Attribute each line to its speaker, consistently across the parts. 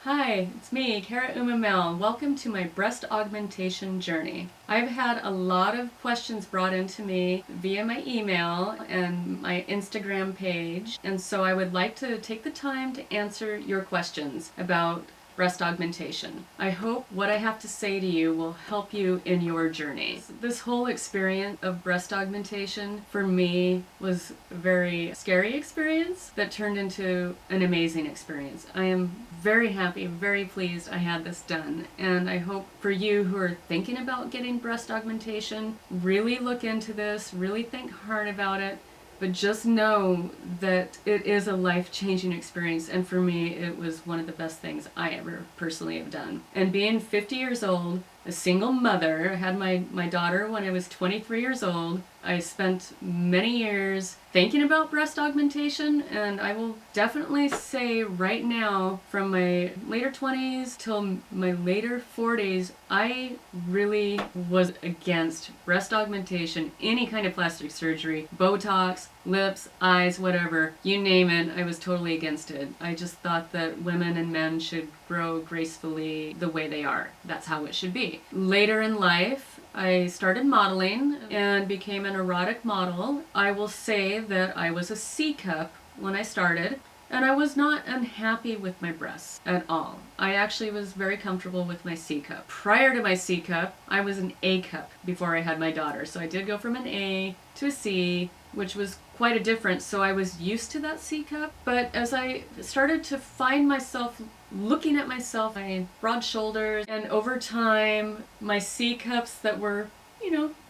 Speaker 1: Hi, it's me, Cara Uma Mel. Welcome to my breast augmentation journey. I've had a lot of questions brought into me via my email and my Instagram page, and so I would like to take the time to answer your questions about breast augmentation. I hope what I have to say to you will help you in your journey. This whole experience of breast augmentation for me was a very scary experience that turned into an amazing experience. I am very happy, very pleased I had this done, and I hope for you who are thinking about getting breast augmentation, really look into this, really think hard about it. But just know that it is a life-changing experience, and for me, it was one of the best things I ever personally have done. And being 50 years old, a single mother, I had my daughter when I was 23 years old. I spent many years thinking about breast augmentation, and I will definitely say right now, from my later 20s till my later 40s, I really was against breast augmentation, any kind of plastic surgery, Botox, lips, eyes, whatever, you name it, I was totally against it. I just thought that women and men should grow gracefully the way they are. That's how it should be. Later in life, I started modeling and became an erotic model. I will say that I was a C cup when I started, and I was not unhappy with my breasts at all. I actually was very comfortable with my C cup. Prior to my C cup, I was an A cup before I had my daughter. So I did go from an A to a C, which was quite a difference. So I was used to that C cup. But as I started to find myself looking at myself, I had broad shoulders, and over time, my C cups that were,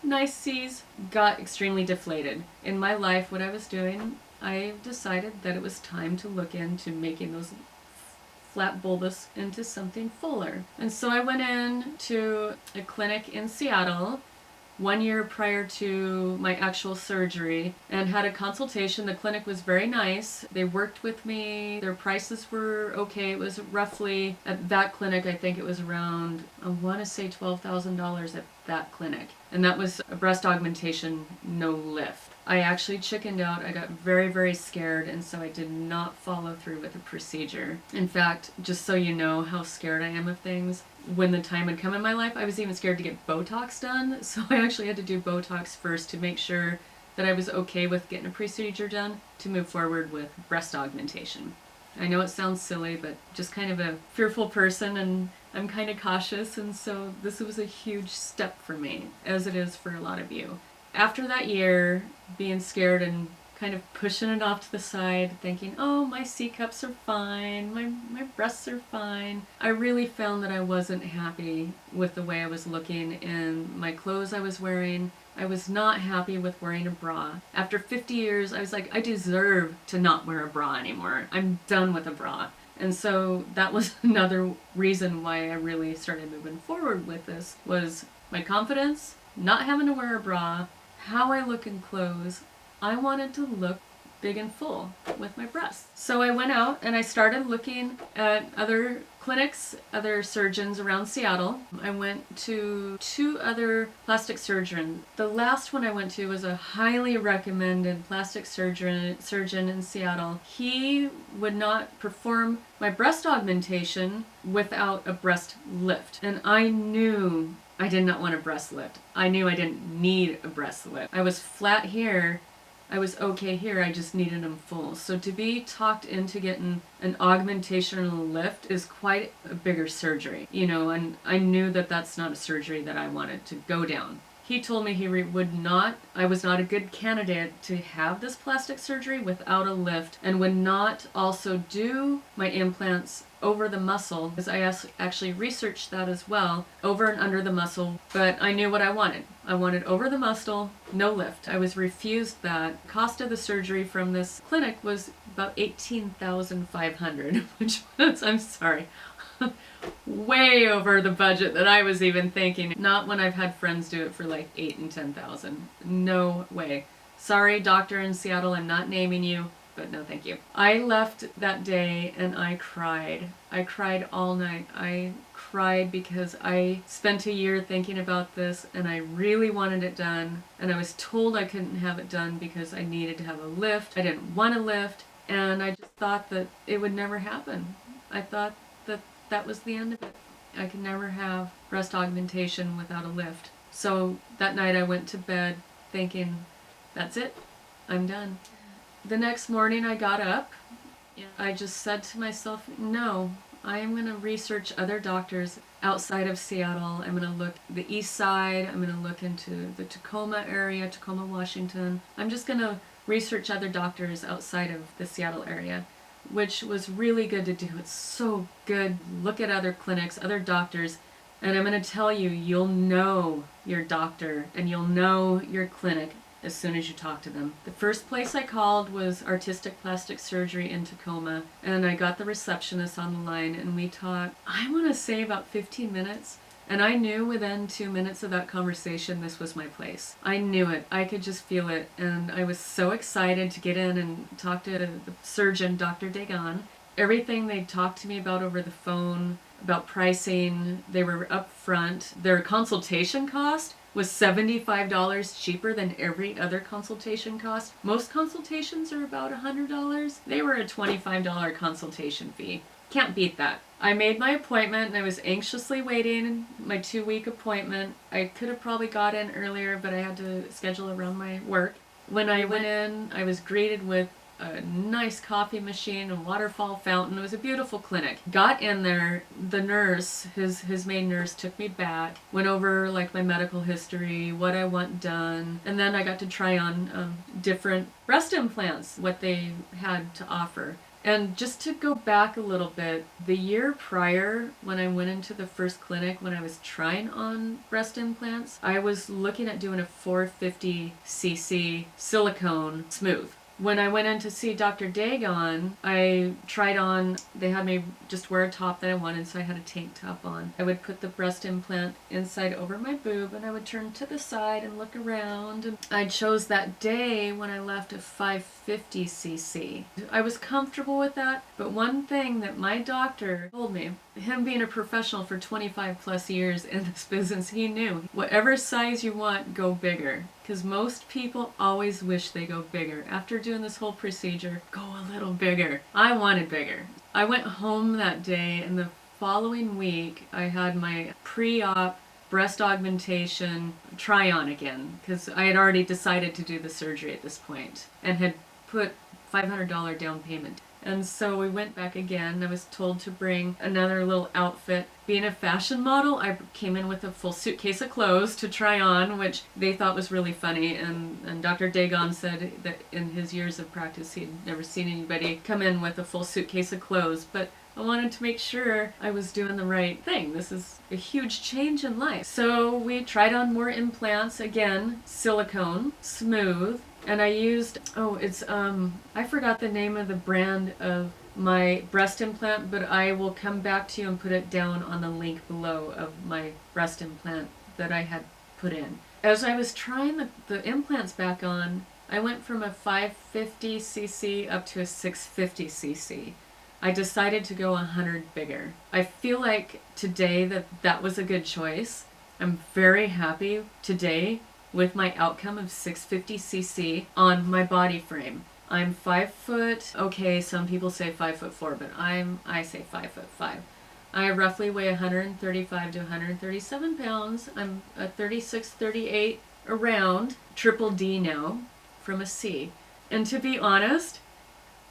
Speaker 1: nice C's got extremely deflated. In my life, what I was doing, I decided that it was time to look into making those flat bulbous into something fuller. And so I went in to a clinic in Seattle 1 year prior to my actual surgery and had a consultation. The clinic was very nice. They worked with me. Their prices were okay. It was roughly, at that clinic, I think it was around, I want to say $12,000 at that clinic. And that was a breast augmentation, no lift. I actually chickened out. I got very, very scared, and so I did not follow through with the procedure. In fact, just so you know how scared I am of things, when the time had come in my life, I was even scared to get Botox done, so I actually had to do Botox first to make sure that I was okay with getting a procedure done to move forward with breast augmentation. I know it sounds silly, but just kind of a fearful person, and I'm kind of cautious, and so this was a huge step for me, as it is for a lot of you. After that year, being scared and kind of pushing it off to the side, thinking, oh, my C cups are fine, my breasts are fine, I really found that I wasn't happy with the way I was looking in my clothes I was wearing. I was not happy with wearing a bra. After 50 years, I was like, I deserve to not wear a bra anymore. I'm done with a bra. And so that was another reason why I really started moving forward with this, was my confidence, not having to wear a bra, how I look in clothes. I wanted to look big and full with my breasts. So I went out and I started looking at other clinics, other surgeons around Seattle. I went to 2 other plastic surgeons. The last one I went to was a highly recommended plastic surgeon in Seattle. He would not perform my breast augmentation without a breast lift. And I knew I did not want a breast lift. I knew I didn't need a breast lift. I was flat here. I was okay here, I just needed them full. So to be talked into getting an augmentation and a lift is quite a bigger surgery, and I knew that that's not a surgery that I wanted to go down. He told me I was not a good candidate to have this plastic surgery without a lift, and would not also do my implants over the muscle, because I actually researched that as well, over and under the muscle, but I knew what I wanted. I wanted over the muscle, no lift. I was refused that. Cost of the surgery from this clinic was about $18,500, which was, I'm sorry, way over the budget that I was even thinking. Not when I've had friends do it for like $8,000 and $10,000. No way. Sorry, doctor in Seattle, I'm not naming you, but no thank you. I left that day and I cried. I cried all night. I cried because I spent a year thinking about this and I really wanted it done, and I was told I couldn't have it done because I needed to have a lift. I didn't want a lift, and I just thought that it would never happen. I thought that was the end of it. I could never have breast augmentation without a lift. So that night I went to bed thinking, that's it, I'm done. The next morning I got up. I just said to myself, no, I am going to research other doctors outside of Seattle. I'm going to look the east side. I'm going to look into the Tacoma area, Tacoma, Washington. I'm just going to research other doctors outside of the Seattle area, which was really good to do. It's so good. Look at other clinics, other doctors, and I'm going to tell you, you'll know your doctor and you'll know your clinic as soon as you talk to them. The first place I called was Artistic Plastic Surgery in Tacoma, and I got the receptionist on the line, and we talked, I want to say about 15 minutes, and I knew within 2 minutes of that conversation this was my place. I knew it. I could just feel it, and I was so excited to get in and talk to the surgeon, Dr. Dagon. Everything they talked to me about over the phone, about pricing, they were upfront. Their consultation cost was $75 cheaper than every other consultation cost. Most consultations are about $100. They were a $25 consultation fee. Can't beat that. I made my appointment and I was anxiously waiting my 2-week appointment. I could have probably got in earlier, but I had to schedule around my work. When I went in, I was greeted with a nice coffee machine and waterfall fountain. It was a beautiful clinic. Got in there, the nurse, his main nurse, took me back, went over like my medical history, what I want done, and then I got to try on different breast implants, what they had to offer. And just to go back a little bit, the year prior, when I went into the first clinic, when I was trying on breast implants, I was looking at doing a 450cc silicone smooth. When I went in to see Dr. Dagon, I tried on, they had me just wear a top that I wanted, so I had a tank top on. I would put the breast implant inside over my boob, and I would turn to the side and look around. And I chose that day when I left a 550cc. I was comfortable with that, but one thing that my doctor told me, him being a professional for 25 plus years in this business, he knew, whatever size you want, go bigger. Because most people always wish they go bigger. After doing this whole procedure, go a little bigger. I wanted bigger. I went home that day, and the following week I had my pre-op breast augmentation try-on again, because I had already decided to do the surgery at this point and had put $500 down payment. And so we went back again. I was told to bring another little outfit. Being a fashion model, I came in with a full suitcase of clothes to try on, which they thought was really funny. And Dr. Dagon said that in his years of practice, he'd never seen anybody come in with a full suitcase of clothes. But I wanted to make sure I was doing the right thing. This is a huge change in life. So we tried on more implants, again, silicone, smooth. And I used, I forgot the name of the brand of my breast implant, but I will come back to you and put it down on the link below of my breast implant that I had put in. As I was trying the implants back on, I went from a 550cc up to a 650cc. I decided to go 100 bigger. I feel like today that was a good choice. I'm very happy today with my outcome of 650cc on my body frame. I'm 5 foot, okay, some people say 5'4", but I say 5'5". I roughly weigh 135 to 137 pounds. I'm a 36, 38 around, triple D now from a C. And to be honest,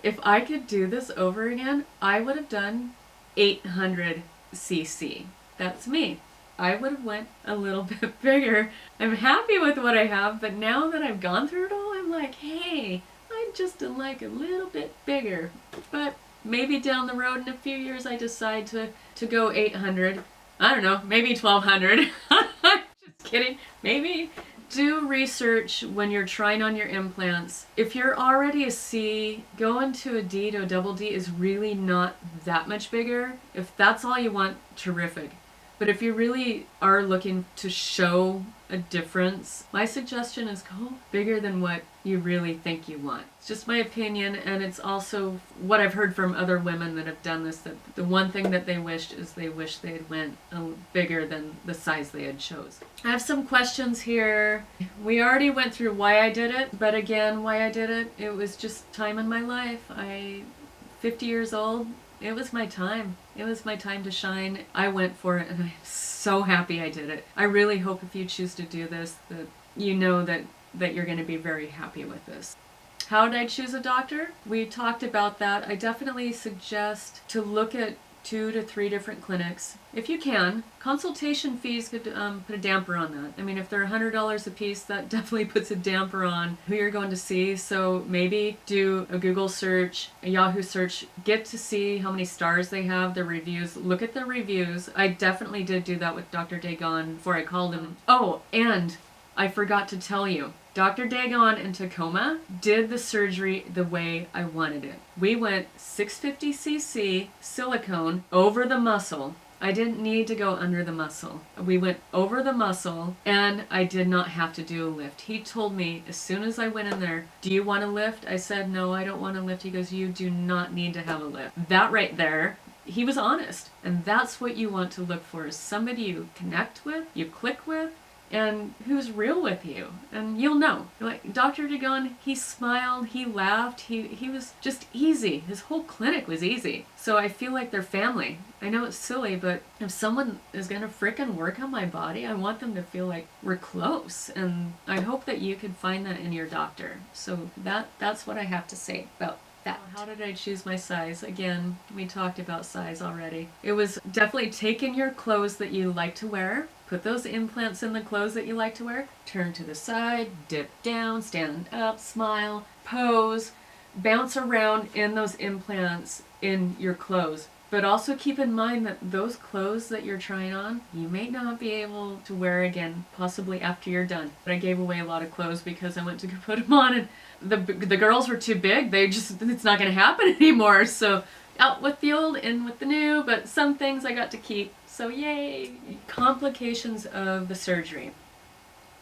Speaker 1: if I could do this over again, I would have done 800cc. That's me. I would have went a little bit bigger. I'm happy with what I have, but now that I've gone through it all, I'm like, hey, I just like a little bit bigger. But maybe down the road in a few years I decide to go 800. I don't know, maybe 1200. Just kidding. Maybe. Do research when you're trying on your implants. If you're already a C, going to a D to a double D is really not that much bigger. If that's all you want, terrific. But if you really are looking to show a difference, my suggestion is go bigger than what you really think you want. It's just my opinion, and it's also what I've heard from other women that have done this, that the one thing that they wished is they wish they had went bigger than the size they had chose. I have some questions here. We already went through why I did it, but again, why I did it, it was just time in my life. 50 years old, It was my time. It was my time to shine. I went for it, and I'm so happy I did it. I really hope if you choose to do this, that you know that you're going to be very happy with this. How did I choose a doctor? We talked about that. I definitely suggest to look at 2 to 3 different clinics. If you can, consultation fees could put a damper on that. I mean, if they're $100 a piece, that definitely puts a damper on who you're going to see. So maybe do a Google search, a Yahoo search, get to see how many stars they have, their reviews, look at their reviews. I definitely did do that with Dr. Dagon before I called him. Oh, and I forgot to tell you, Dr. Dagon in Tacoma did the surgery the way I wanted it. We went 650cc silicone over the muscle. I didn't need to go under the muscle. We went over the muscle, and I did not have to do a lift. He told me as soon as I went in there, do you want a lift? I said, no, I don't want a lift. He goes, you do not need to have a lift. That right there, he was honest. And that's what you want to look for, is somebody you connect with, you click with, and who's real with you, and you'll know. Like Dr. Dagon, he smiled, he laughed, he was just easy. His whole clinic was easy. So I feel like they're family. I know it's silly, but if someone is gonna frickin' work on my body, I want them to feel like we're close, and I hope that you can find that in your doctor. So that's what I have to say about that. How did I choose my size? Again, we talked about size already. It was definitely taking your clothes that you like to wear, put those implants in the clothes that you like to wear, turn to the side, dip down, stand up, smile, pose, bounce around in those implants in your clothes. But also keep in mind that those clothes that you're trying on, you may not be able to wear again, possibly after you're done. But I gave away a lot of clothes because I went to go put them on, and the girls were too big. It's not going to happen anymore. So out with the old, in with the new, but some things I got to keep. So yay! Complications of the surgery.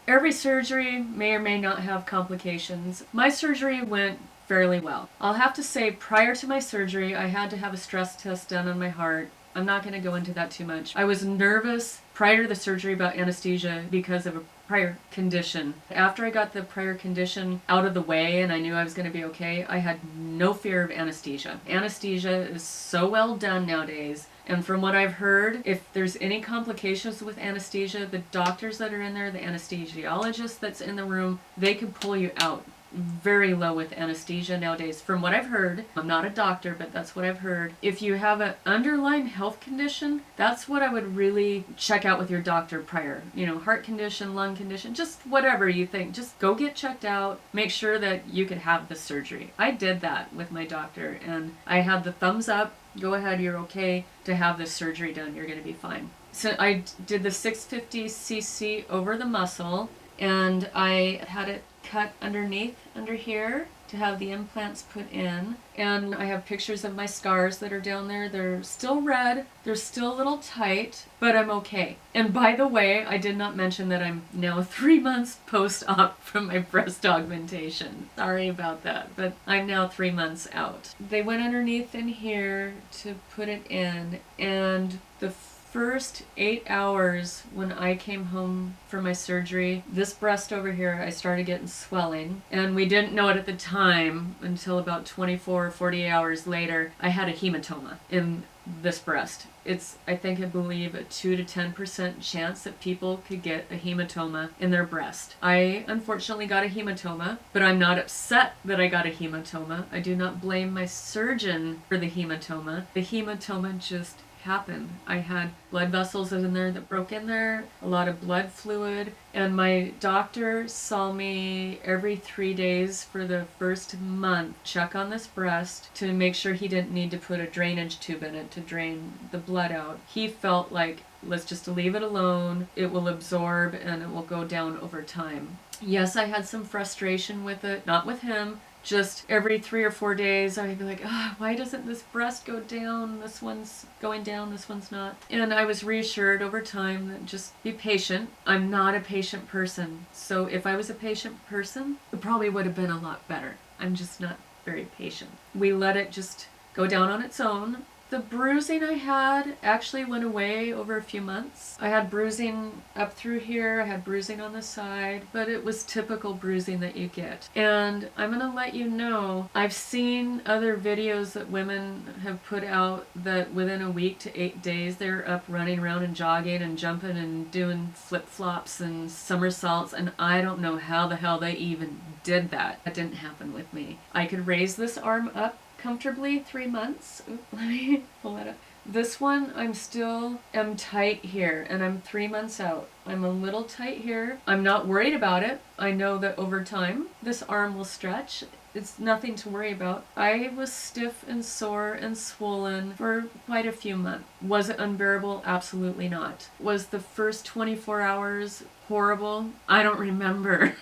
Speaker 1: Every surgery may or may not have complications. My surgery went fairly well. I'll have to say, prior to my surgery, I had to have a stress test done on my heart. I'm not going to go into that too much. I was nervous prior to the surgery about anesthesia because of a prior condition. After I got the prior condition out of the way and I knew I was going to be okay, I had no fear of anesthesia. Anesthesia is so well done nowadays. And from what I've heard, if there's any complications with anesthesia, the doctors that are in there, the anesthesiologist that's in the room, they can pull you out very low with anesthesia nowadays. From what I've heard, I'm not a doctor, but that's what I've heard. If you have an underlying health condition, that's what I would really check out with your doctor prior. You know, heart condition, lung condition, just whatever you think. Just go get checked out. Make sure that you could have the surgery. I did that with my doctor, and I had the thumbs up. Go ahead, you're okay to have this surgery done. You're going to be fine. So I did the 650cc over the muscle, and I had it cut underneath, under here, to have the implants put in. And I have pictures of my scars that are down there. They're still red. They're still a little tight, but I'm okay. And by the way, I did not mention that I'm now 3 months post-op from my breast augmentation. Sorry about that, but I'm now 3 months out. They went underneath in here to put it in, and the first 8 hours when I came home from my surgery, this breast over here, I started getting swelling, and we didn't know it at the time until about 24 or 48 hours later. I had a hematoma in this breast. It's, I believe, a 2 to 10% chance that people could get a hematoma in their breast. I unfortunately got a hematoma, but I'm not upset that I got a hematoma. I do not blame my surgeon for the hematoma. The hematoma just happened. I had blood vessels in there that broke in there, a lot of blood fluid, and my doctor saw me every 3 days for the first month, check on this breast to make sure he didn't need to put a drainage tube in it to drain the blood out. He felt like, let's just leave it alone, it will absorb and it will go down over time. Yes, I had some frustration with it, not with him. Just every 3 or 4 days, I'd be like, why doesn't this breast go down? This one's going down, this one's not. And I was reassured over time that just be patient. I'm not a patient person. So if I was a patient person, it probably would have been a lot better. I'm just not very patient. We let it just go down on its own. The bruising I had actually went away over a few months. I had bruising up through here, I had bruising on the side, but it was typical bruising that you get. And I'm gonna let you know, I've seen other videos that women have put out that within a week to 8 days they're up running around and jogging and jumping and doing flip-flops and somersaults, and I don't know how the hell they even did that. That didn't happen with me. I could raise this arm up comfortably 3 months. Oop, let me pull that up. This one, I'm still am tight here, and I'm 3 months out. I'm a little tight here. I'm not worried about it. I know that over time, this arm will stretch. It's nothing to worry about. I was stiff and sore and swollen for quite a few months. Was it unbearable? Absolutely not. Was the first 24 hours horrible? I don't remember.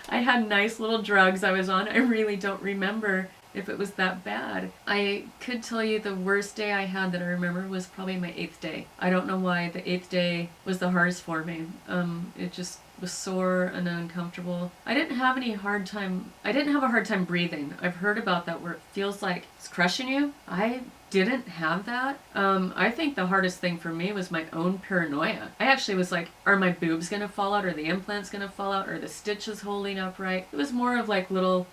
Speaker 1: I had nice little drugs I was on. I really don't remember if it was that bad. I could tell you the worst day I had that I remember was probably my 8th day. I don't know why the 8th day was the hardest for me. It just was sore and uncomfortable. I didn't have a hard time breathing. I've heard about that where it feels like it's crushing you. I didn't have that. I think the hardest thing for me was my own paranoia. I actually was like, are my boobs gonna fall out? Are the implants gonna fall out? Are the stitches holding up right? It was more of like little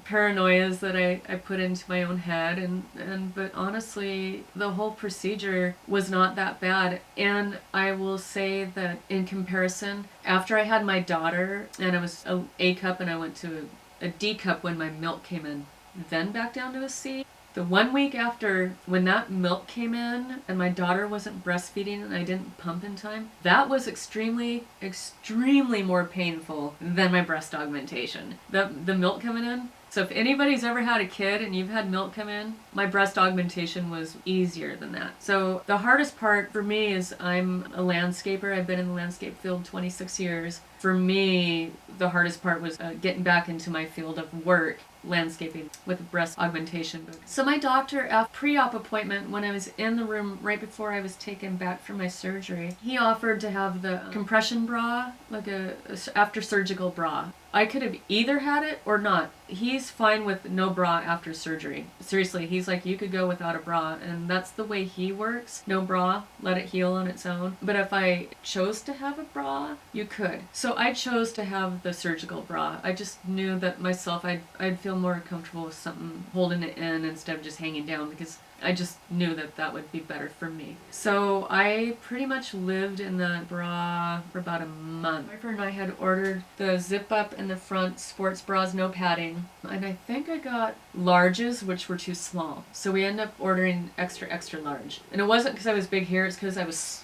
Speaker 1: paranoias that I put into my own head, but honestly the whole procedure was not that bad. And I will say that in comparison, after I had my daughter and I was a A cup and I went to a D cup when my milk came in, then back down to a C. The 1 week after, when that milk came in and my daughter wasn't breastfeeding and I didn't pump in time, that was extremely, extremely more painful than my breast augmentation. The milk coming in. So if anybody's ever had a kid and you've had milk come in, my breast augmentation was easier than that. So the hardest part for me is I'm a landscaper. I've been in the landscape field 26 years. For me, the hardest part was getting back into my field of work, landscaping with breast augmentation. So my doctor, at pre-op appointment, when I was in the room right before I was taken back from my surgery, he offered to have the compression bra, like a after surgical bra. I could have either had it or not. He's fine with no bra after surgery. Seriously, he's like, you could go without a bra, and that's the way he works. No bra, let it heal on its own. But if I chose to have a bra, you could. So I chose to have the surgical bra. I just knew that myself, I'd feel more comfortable with something holding it in instead of just hanging down, because I just knew that that would be better for me. So I pretty much lived in that bra for about a month. My friend and I had ordered the zip up in the front sports bras, no padding. And I think I got larges, which were too small. So we ended up ordering extra, extra large. And it wasn't because I was big here, it's because I was,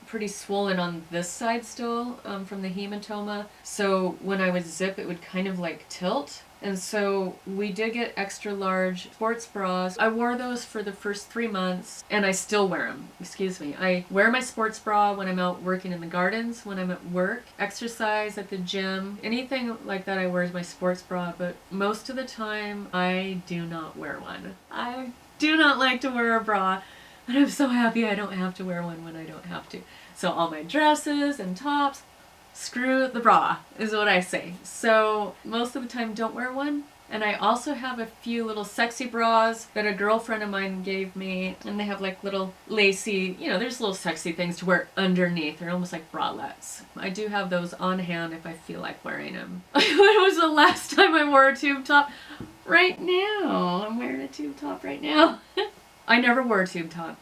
Speaker 1: pretty swollen on this side still from the hematoma. So when I would zip, it would kind of like tilt. And so we did get extra large sports bras. I wore those for the first 3 months, and I still wear them. Excuse me. I wear my sports bra when I'm out working in the gardens, when I'm at work, exercise at the gym, anything like that I wear is my sports bra, but most of the time I do not wear one. I do not like to wear a bra, and I'm so happy I don't have to wear one when I don't have to. So all my dresses and tops, screw the bra, is what I say. So most of the time don't wear one. And I also have a few little sexy bras that a girlfriend of mine gave me, and they have like little lacy, there's little sexy things to wear underneath. They're almost like bralettes. I do have those on hand if I feel like wearing them. When was the last time I wore a tube top? Right now. I'm wearing a tube top right now. I never wore a tube top.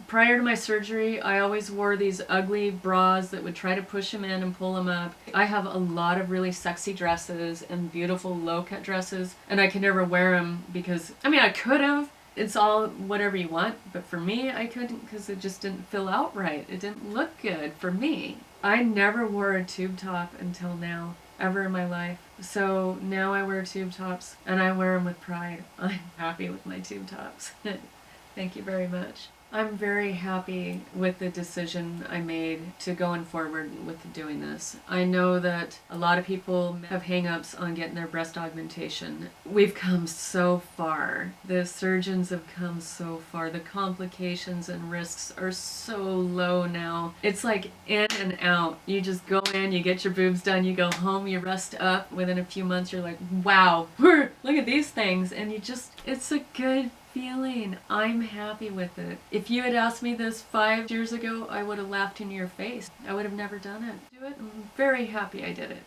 Speaker 1: Prior to my surgery, I always wore these ugly bras that would try to push them in and pull them up. I have a lot of really sexy dresses and beautiful low-cut dresses, and I could never wear them because, I could have. It's all whatever you want, but for me, I couldn't because it just didn't fill out right. It didn't look good for me. I never wore a tube top until now, ever in my life. So now I wear tube tops, and I wear them with pride. I'm happy with my tube tops. Thank you very much. I'm very happy with the decision I made to going forward with doing this. I know that a lot of people have hang-ups on getting their breast augmentation. We've come so far. The surgeons have come so far. The complications and risks are so low now. It's like in and out. You just go in, you get your boobs done, you go home, you rest up. Within a few months you're like, wow, we're look at these things and it's a good feeling. I'm happy with it. If you had asked me this 5 years ago, I would have laughed in your face. I would have never done it. I'm very happy I did it.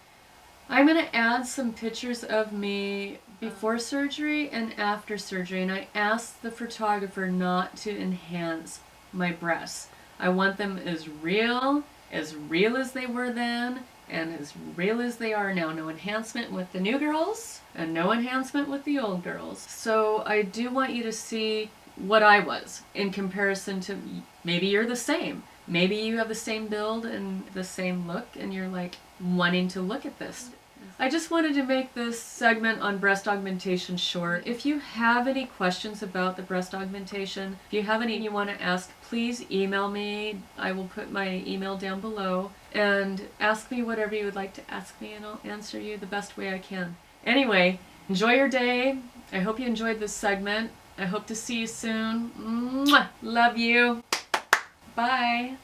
Speaker 1: I'm going to add some pictures of me before surgery and after surgery, and I asked the photographer not to enhance my breasts. I want them as real as they were then, and as real as they are now. No enhancement with the new girls, and no enhancement with the old girls. So I do want you to see what I was in comparison to, maybe you're the same. Maybe you have the same build and the same look, and you're like wanting to look at this. I just wanted to make this segment on breast augmentation short. If you have any questions about the breast augmentation, if you have any you want to ask, please email me. I will put my email down below, and ask me whatever you would like to ask me, and I'll answer you the best way I can. Anyway, enjoy your day. I hope you enjoyed this segment. I hope to see you soon. Mwah! Love you. Bye.